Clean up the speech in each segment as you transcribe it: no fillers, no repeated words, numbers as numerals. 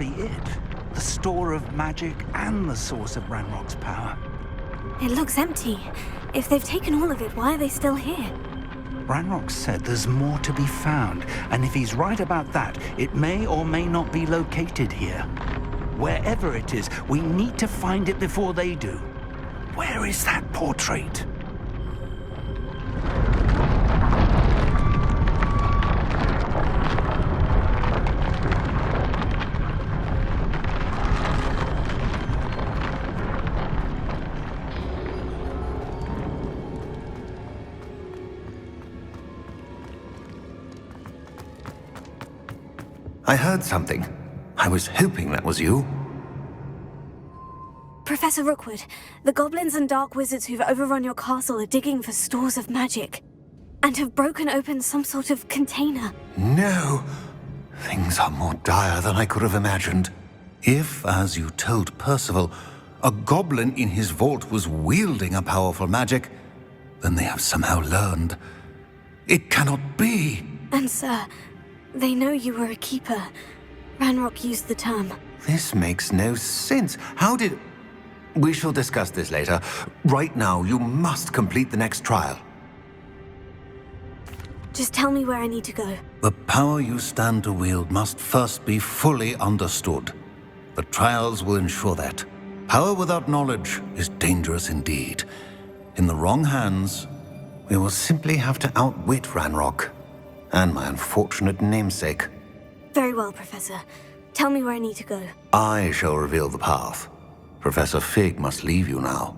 be it. The store of magic and the source of Ranrock's power. It looks empty. If they've taken all of it, why are they still here? Ranrock said there's more to be found, and if he's right about that, it may or may not be located here. Wherever it is, we need to find it before they do. Where is that portrait? I heard something. I was hoping that was you. Professor Rookwood, the goblins and dark wizards who've overrun your castle are digging for stores of magic, and have broken open some sort of container. No! Things are more dire than I could have imagined. If, as you told Percival, a goblin in his vault was wielding a powerful magic, then they have somehow learned. It cannot be! And sir, they know you were a keeper. Ranrock used the term. This makes no sense. How did... We shall discuss this later. Right now, you must complete the next trial. Just tell me where I need to go. The power you stand to wield must first be fully understood. The trials will ensure that. Power without knowledge is dangerous indeed. In the wrong hands, we will simply have to outwit Ranrock and my unfortunate namesake. Very well, Professor. Tell me where I need to go. I shall reveal the path. Professor Fig must leave you now.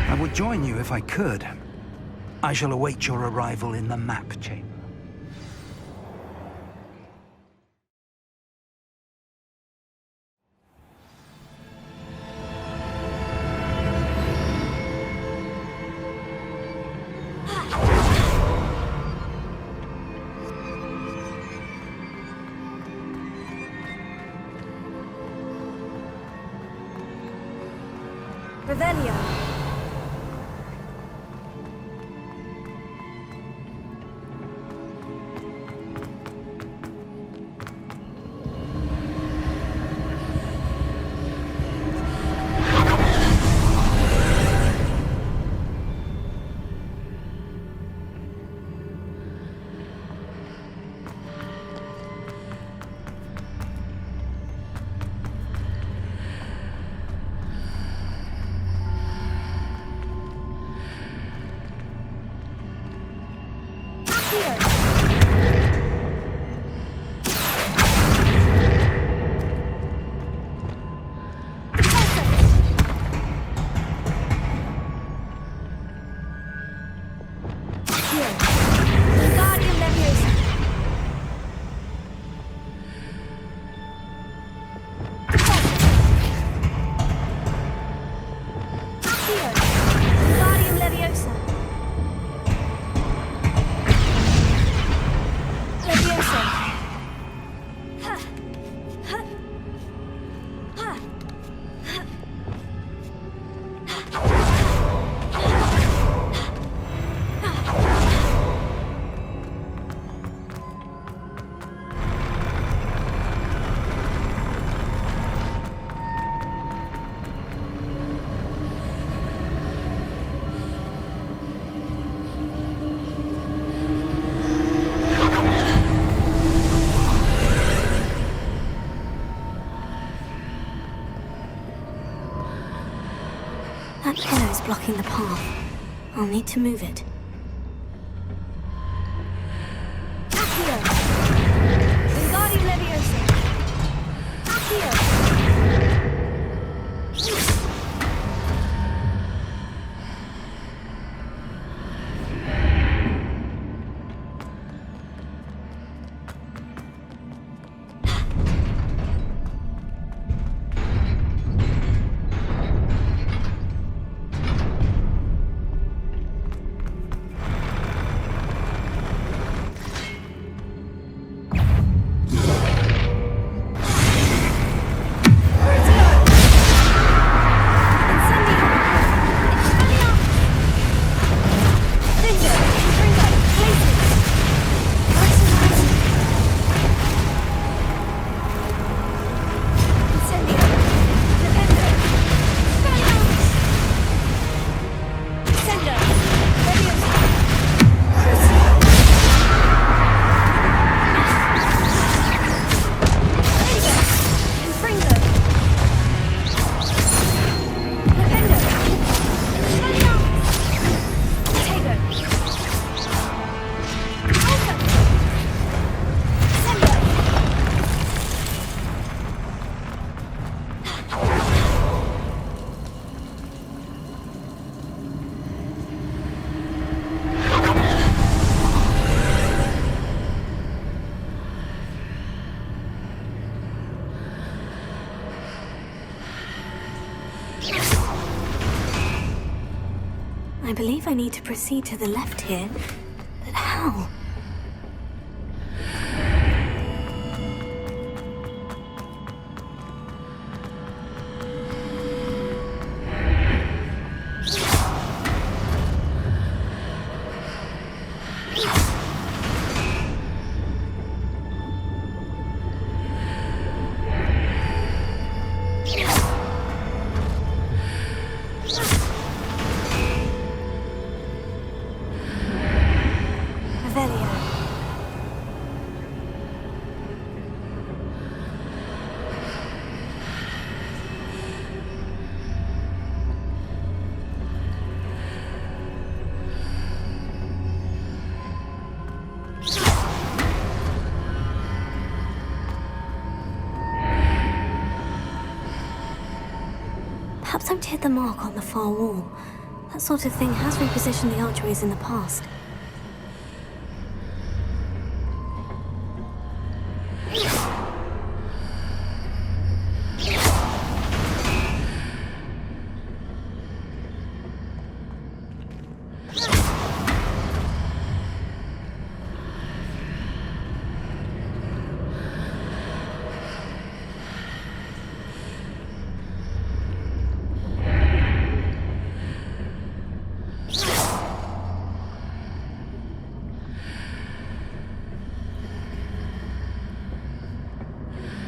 I would join you if I could. I shall await your arrival in the map chamber. Revelio. That pillar is blocking the path. I'll need to move it. Accio! Wingardium Leviosa! Accio! I believe I need to proceed to the left here, but how? Perhaps I've hit the mark on the far wall. That sort of thing has repositioned the archways in the past.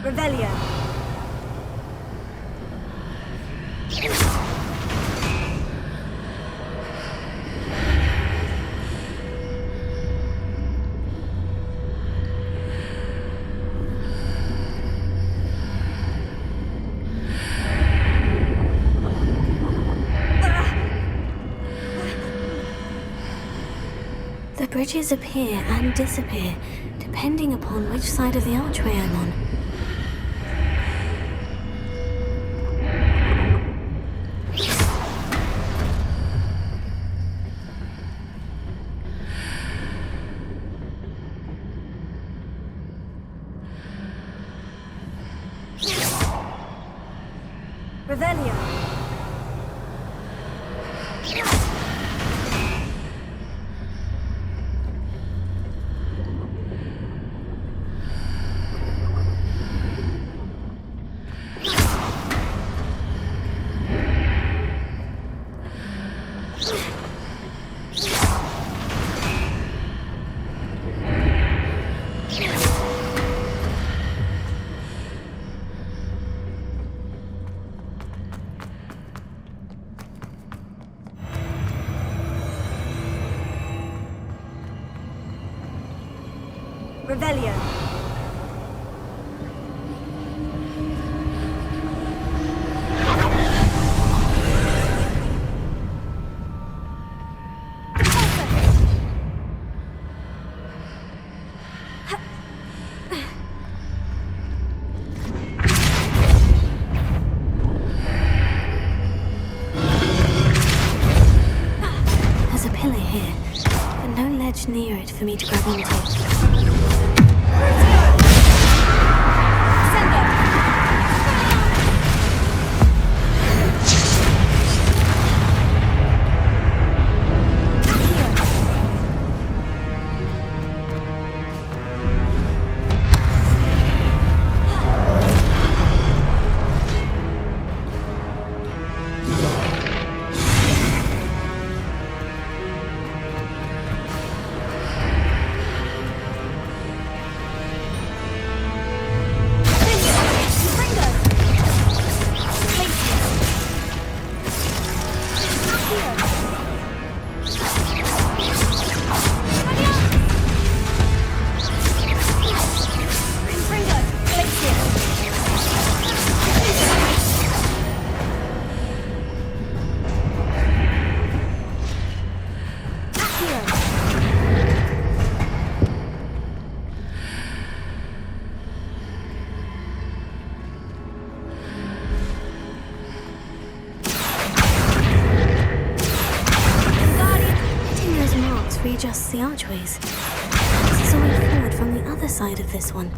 Revelio. The bridges appear and disappear, depending upon which side of the archway I'm on. Revelio. Revelio. There's a pillar here, but no ledge near it for me to grab onto. Readjusts the archways. This is a way forward from the other side of this one.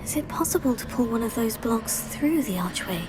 Is it possible to pull one of those blocks through the archway?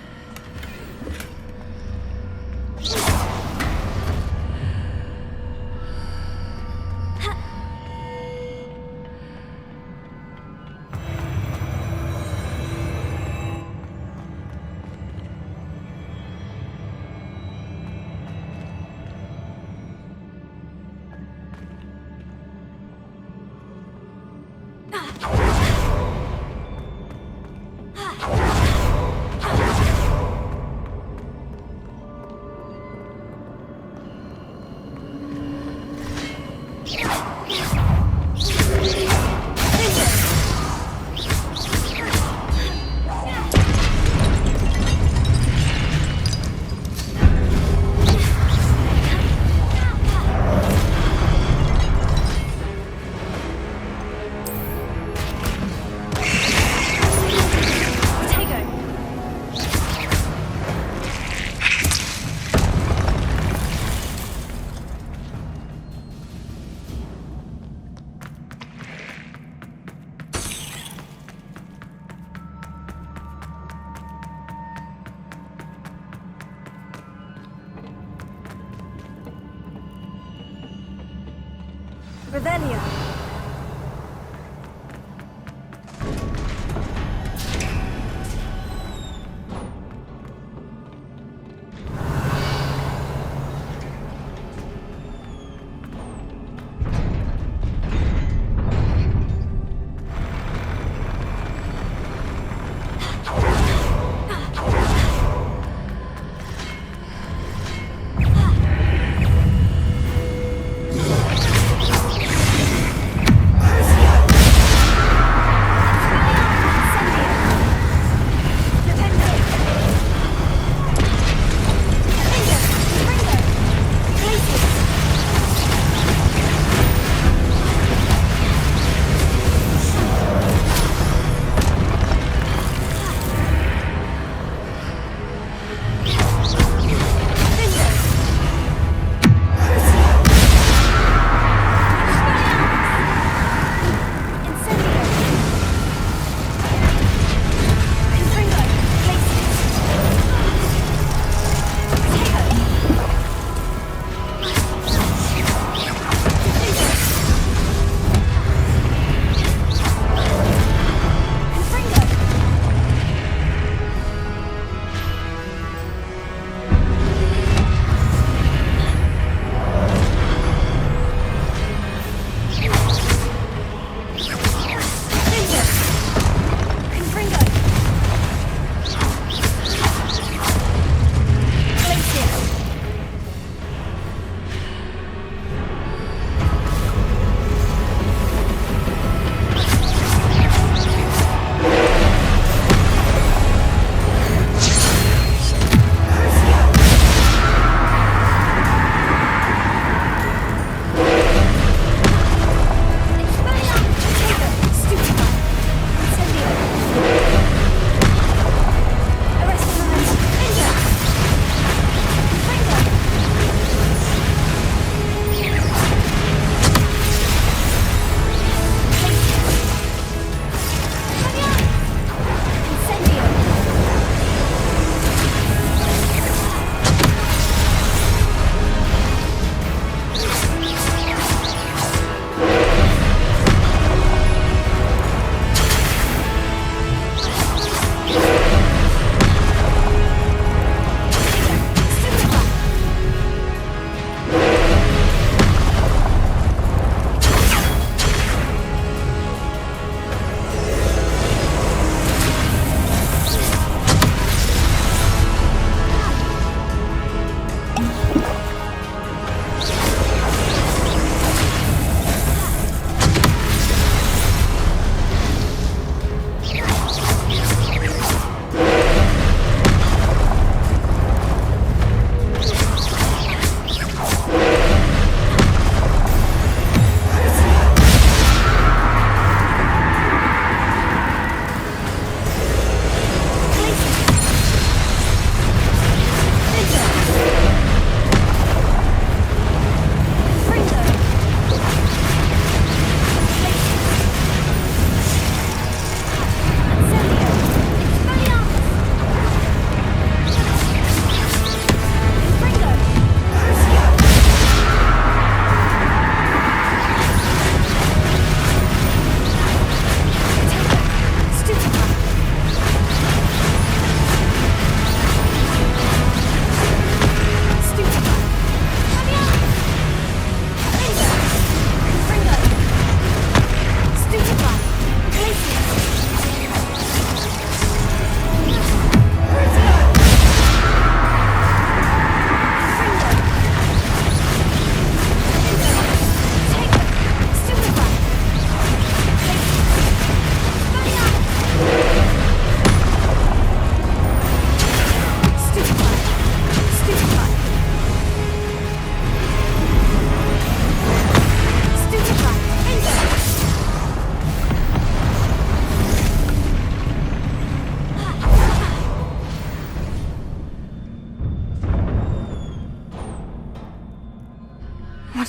Revelio.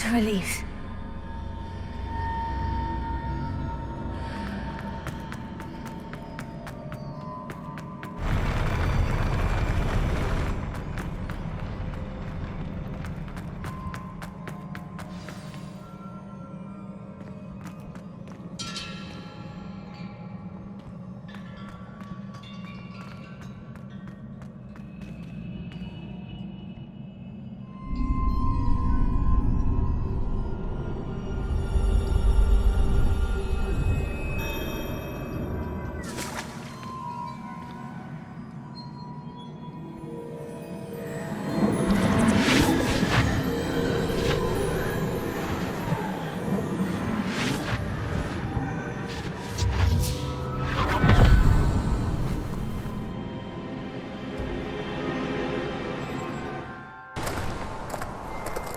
a relief.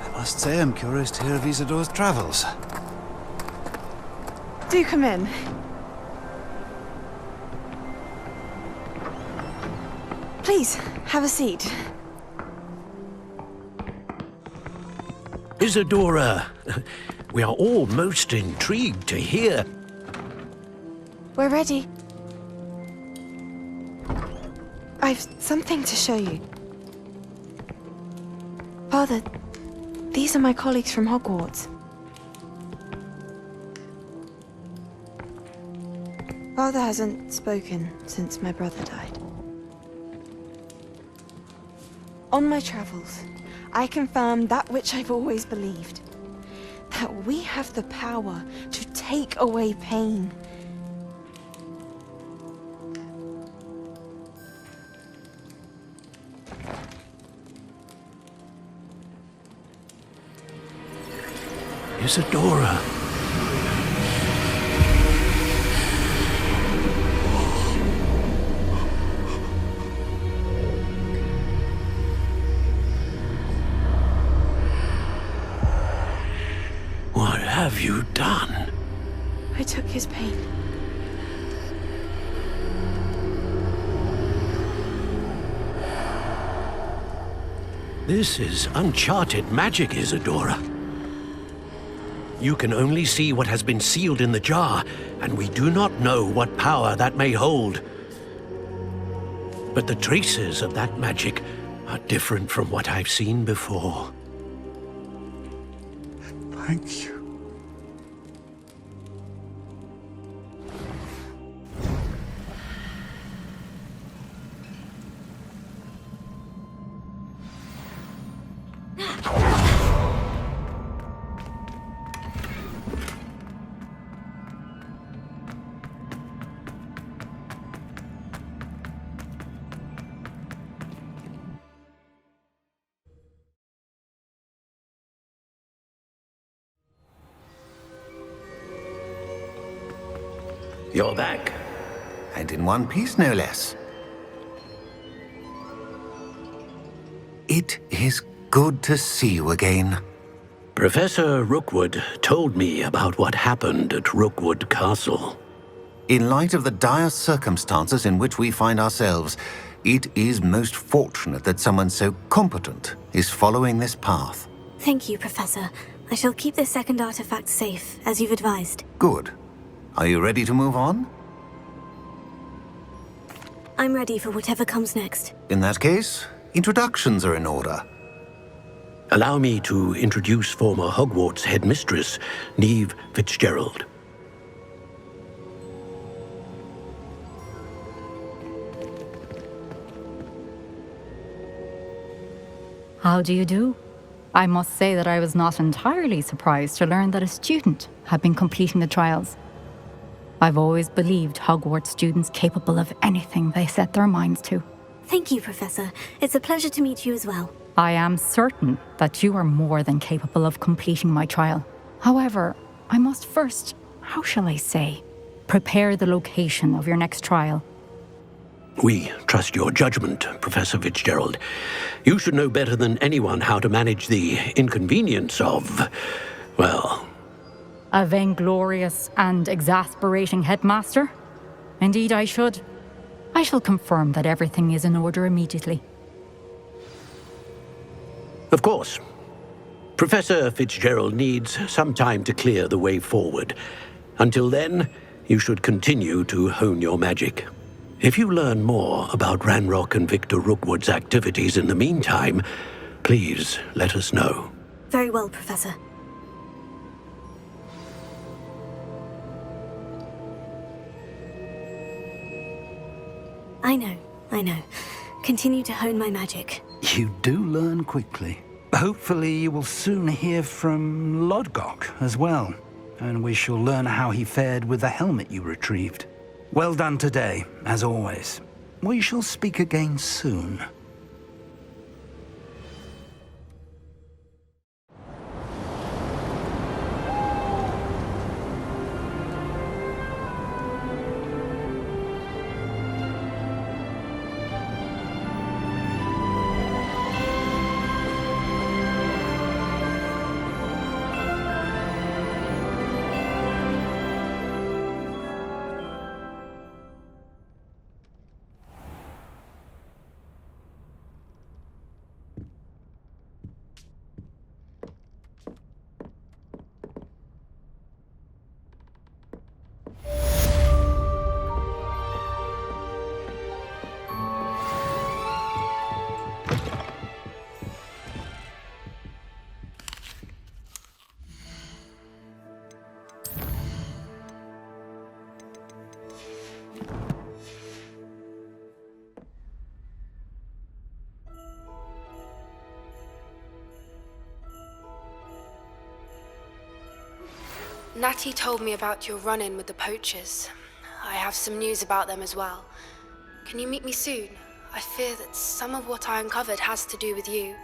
I must say I'm curious to hear of Isadore's travels. Do come in. Please, have a seat. Isadora, we are all most intrigued to hear. We're ready. I've something to show you. Father, these are my colleagues from Hogwarts. Father hasn't spoken since my brother died. On my travels, I confirmed that which I've always believed. That we have the power to take away pain. Isadora. What have you done? I took his pain. This is uncharted magic, Isadora. You can only see what has been sealed in the jar, and we do not know what power that may hold. But the traces of that magic are different from what I've seen before. Thank you. You're back. And in one piece, no less. It is good to see you again. Professor Rookwood told me about what happened at Rookwood Castle. In light of the dire circumstances in which we find ourselves, it is most fortunate that someone so competent is following this path. Thank you, Professor. I shall keep this second artifact safe, as you've advised. Good. Are you ready to move on? I'm ready for whatever comes next. In that case, introductions are in order. Allow me to introduce former Hogwarts headmistress, Neve Fitzgerald. How do you do? I must say that I was not entirely surprised to learn that a student had been completing the trials. I've always believed Hogwarts students capable of anything they set their minds to. Thank you, Professor. It's a pleasure to meet you as well. I am certain that you are more than capable of completing my trial. However, I must first, how shall I say, prepare the location of your next trial. We trust your judgment, Professor Fitzgerald. You should know better than anyone how to manage the inconvenience of, well... A vainglorious and exasperating headmaster? Indeed, I should. I shall confirm that everything is in order immediately. Of course. Professor Fitzgerald needs some time to clear the way forward. Until then, you should continue to hone your magic. If you learn more about Ranrock and Victor Rookwood's activities in the meantime, please let us know. Very well, Professor. I know. Continue to hone my magic. You do learn quickly. Hopefully you will soon hear from Lodgok as well, and we shall learn how he fared with the helmet you retrieved. Well done today, as always. We shall speak again soon. Natty told me about your run-in with the poachers. I have some news about them as well. Can you meet me soon? I fear that some of what I uncovered has to do with you.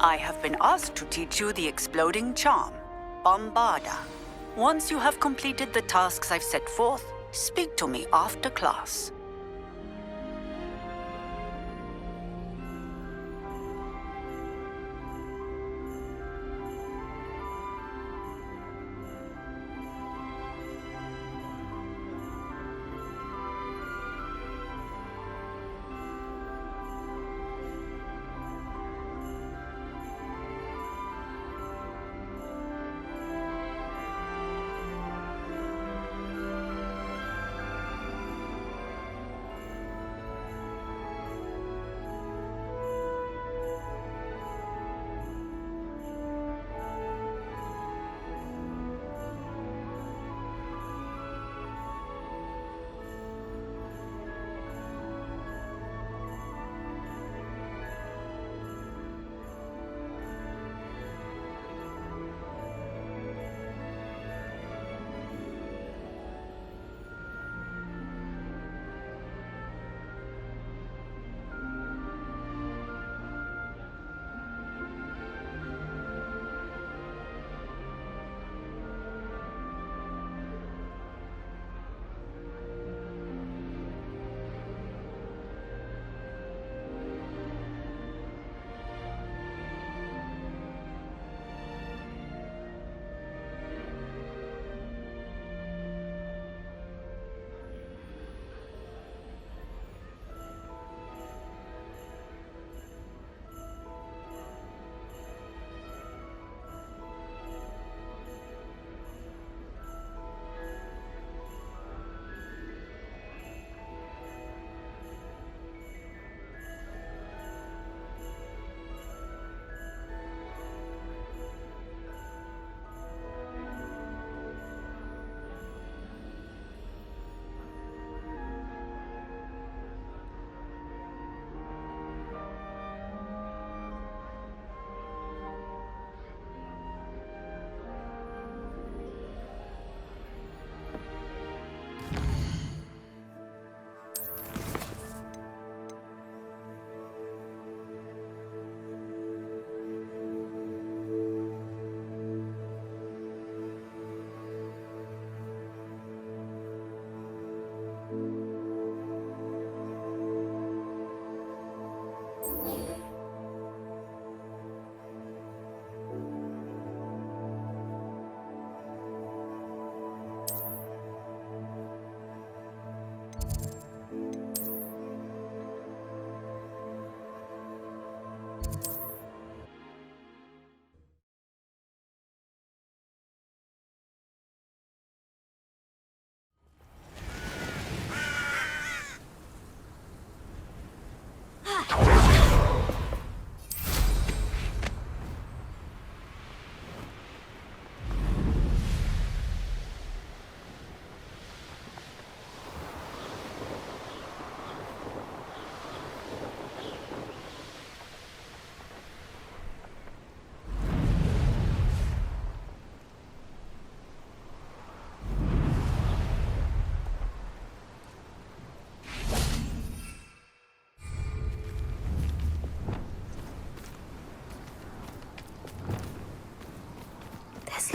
I have been asked to teach you the exploding charm, Bombarda. Once you have completed the tasks I've set forth, speak to me after class.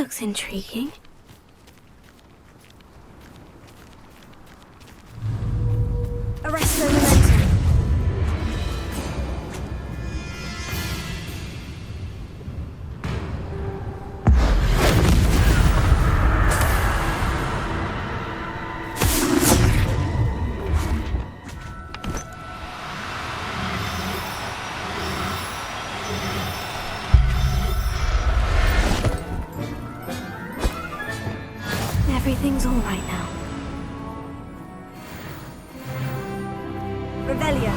looks intriguing. Arrest the momentum. Everything's all right now. Revelio.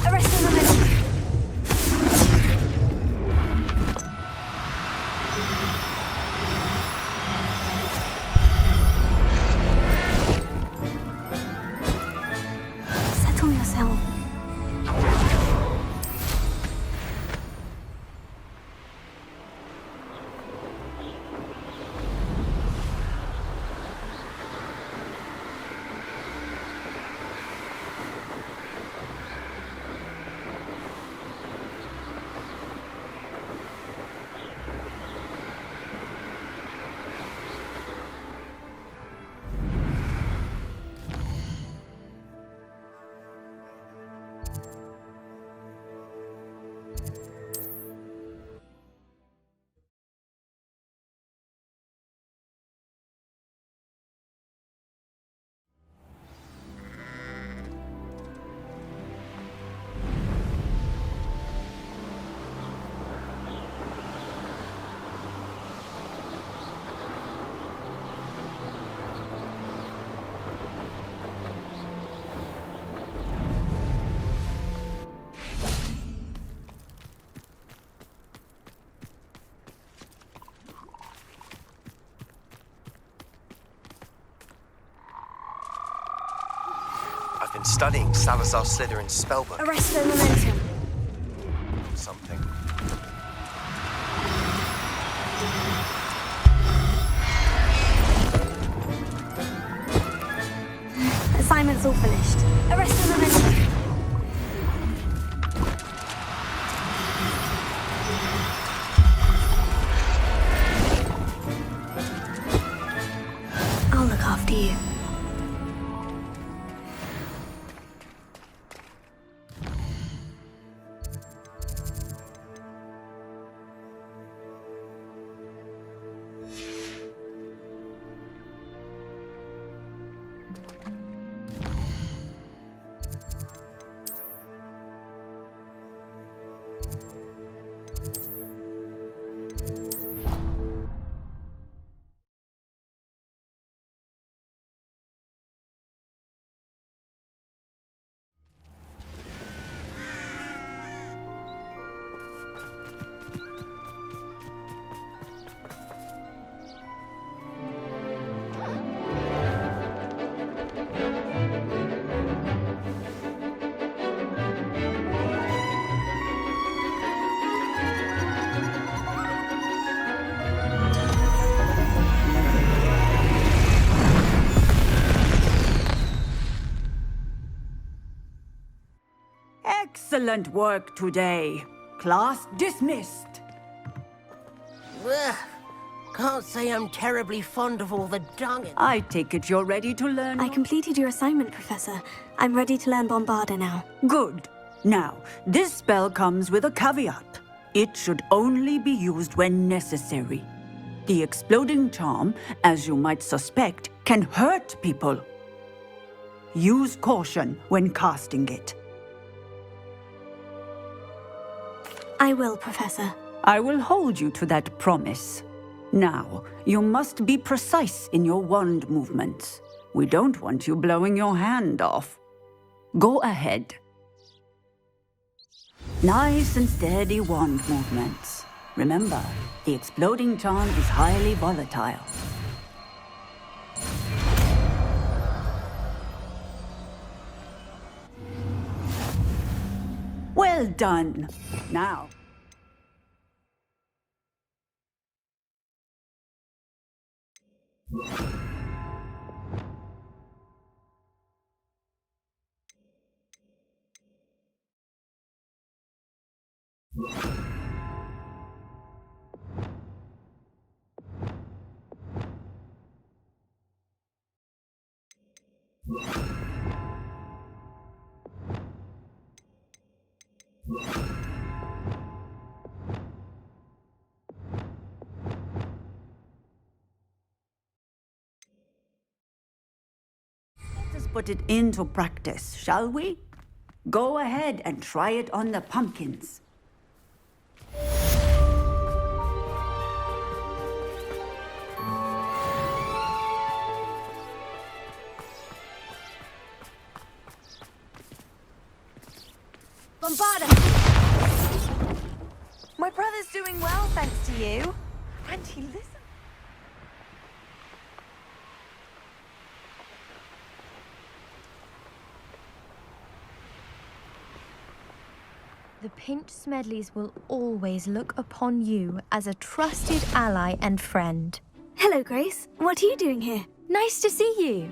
Arrest the momentum. Settle yourself. I've been studying Salazar Slytherin's spellbook. Arrest the momentum. Something. Assignment's all finished. Arrest the momentum. I'll look after you. Excellent work today. Class dismissed. Ugh. Can't say I'm terribly fond of all the dung. I take it you're ready to learn. I completed your assignment, Professor. I'm ready to learn Bombarda now. Good. Now, this spell comes with a caveat. It should only be used when necessary. The exploding charm, as you might suspect, can hurt people. Use caution when casting it. I will, Professor. I will hold you to that promise. Now, you must be precise in your wand movements. We don't want you blowing your hand off. Go ahead. Nice and steady wand movements. Remember, the exploding charm is highly volatile. Well done. Now, Let us put it into practice, shall we? Go ahead and try it on the pumpkins. Bombarda! My brother's doing well, thanks to you. And he listens. The Pinch Smedleys will always look upon you as a trusted ally and friend. Hello, Grace. What are you doing here? Nice to see you.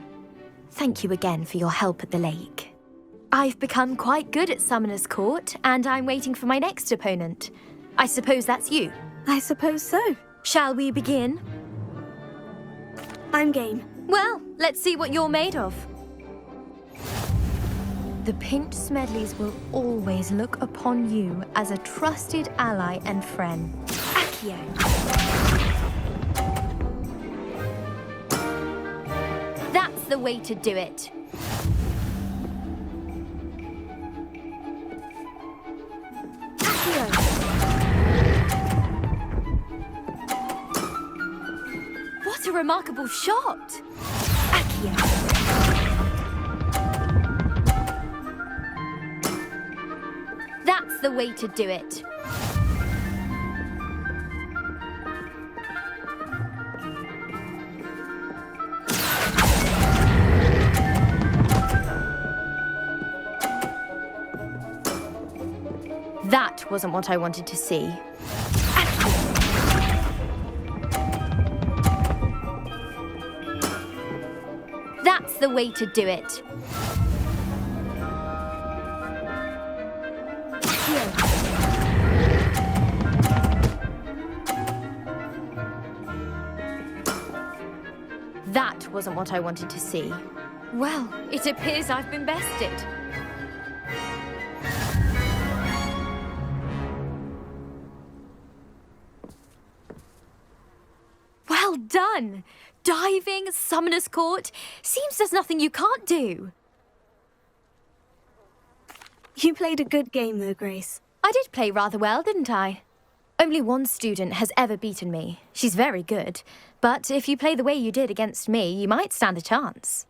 Thank you again for your help at the lake. I've become quite good at Summoner's Court, and I'm waiting for my next opponent. I suppose that's you. I suppose so. Shall we begin? I'm game. Well, let's see what you're made of. The Pinch Smedleys will always look upon you as a trusted ally and friend. Accio. That's the way to do it. Accio. What a remarkable shot! Accio. That's the way to do it. That wasn't what I wanted to see. That's the way to do it. That wasn't what I wanted to see. Well, it appears I've been bested. Well done! Diving, Summoner's Court. Seems there's nothing you can't do. You played a good game, though, Grace. I did play rather well, didn't I? Only one student has ever beaten me. She's very good. But if you play the way you did against me, you might stand a chance.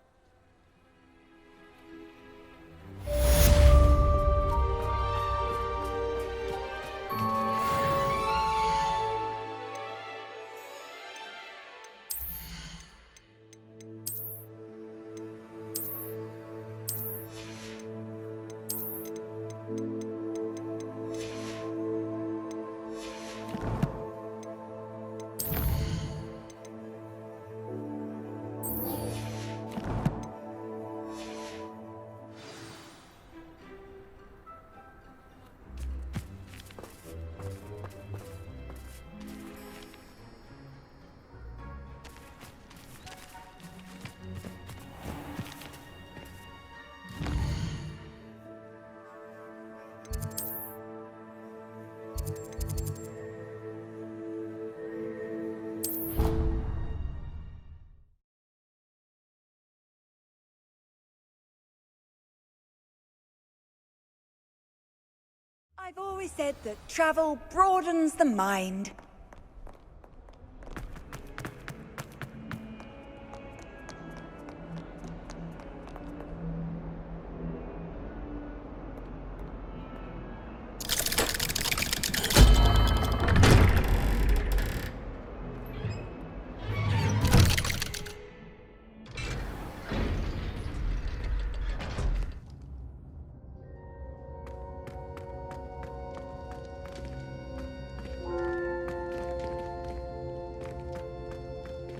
I've always said that travel broadens the mind.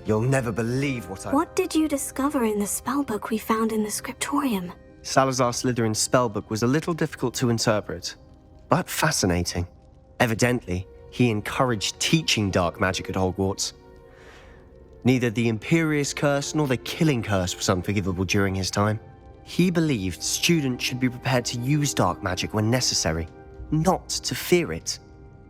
You'll never believe what What did you discover in the spellbook we found in the scriptorium? Salazar Slytherin's spellbook was a little difficult to interpret, but fascinating. Evidently, he encouraged teaching dark magic at Hogwarts. Neither the Imperious Curse nor the Killing Curse was unforgivable during his time. He believed students should be prepared to use dark magic when necessary, not to fear it.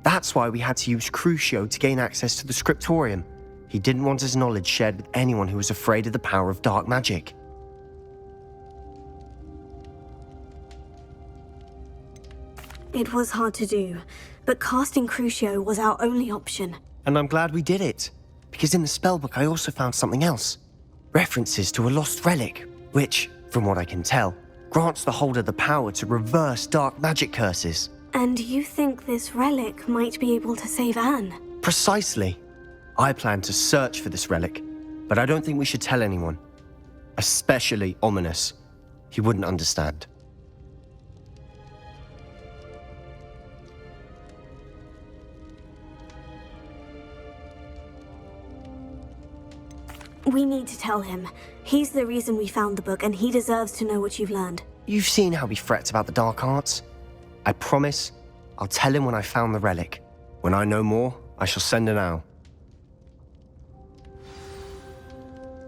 That's why we had to use Crucio to gain access to the scriptorium. He didn't want his knowledge shared with anyone who was afraid of the power of dark magic. It was hard to do, but casting Crucio was our only option. And I'm glad we did it, because in the spellbook I also found something else. References to a lost relic, which, from what I can tell, grants the holder the power to reverse dark magic curses. And you think this relic might be able to save Anne? Precisely. I plan to search for this relic, but I don't think we should tell anyone. Especially Ominous. He wouldn't understand. We need to tell him. He's the reason we found the book, and he deserves to know what you've learned. You've seen how he frets about the dark arts. I promise I'll tell him when I found the relic. When I know more, I shall send an owl.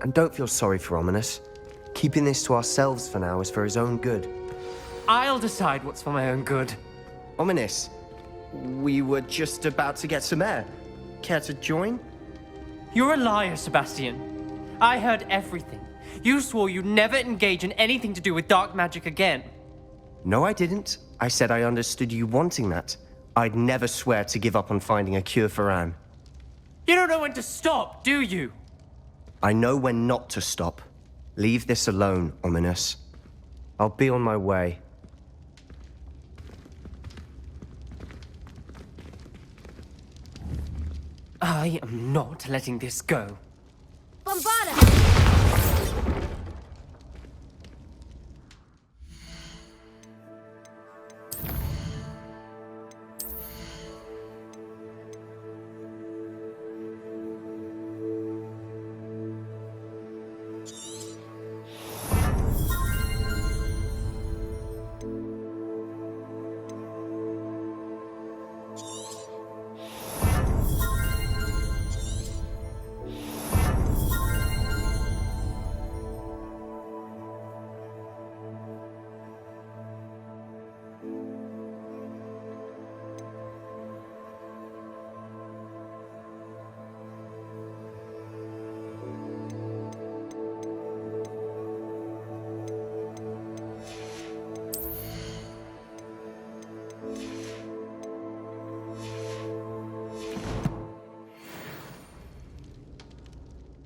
And don't feel sorry for Ominous. Keeping this to ourselves for now is for his own good. I'll decide what's for my own good. Ominous, we were just about to get some air. Care to join? You're a liar, Sebastian. I heard everything. You swore you'd never engage in anything to do with dark magic again. No, I didn't. I said I understood you wanting that. I'd never swear to give up on finding a cure for Anne. You don't know when to stop, do you? I know when not to stop. Leave this alone, Ominous. I'll be on my way. I am not letting this go. Bombarda!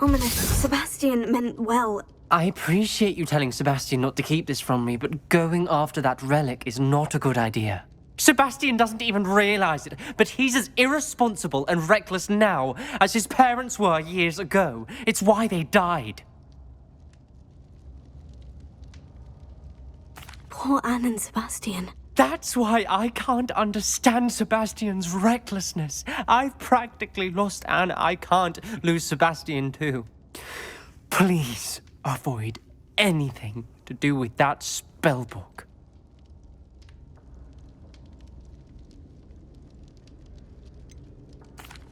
Ominous, Sebastian meant well. I appreciate you telling Sebastian not to keep this from me, but going after that relic is not a good idea. Sebastian doesn't even realize it, but he's as irresponsible and reckless now as his parents were years ago. It's why they died. Poor Anne and Sebastian. That's why I can't understand Sebastian's recklessness. I've practically lost Anne. I can't lose Sebastian too. Please avoid anything to do with that spellbook.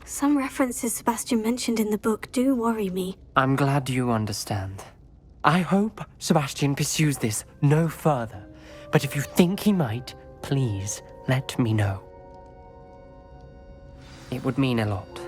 Some references Sebastian mentioned in the book do worry me. I'm glad you understand. I hope Sebastian pursues this no further. But if you think he might, please let me know. It would mean a lot.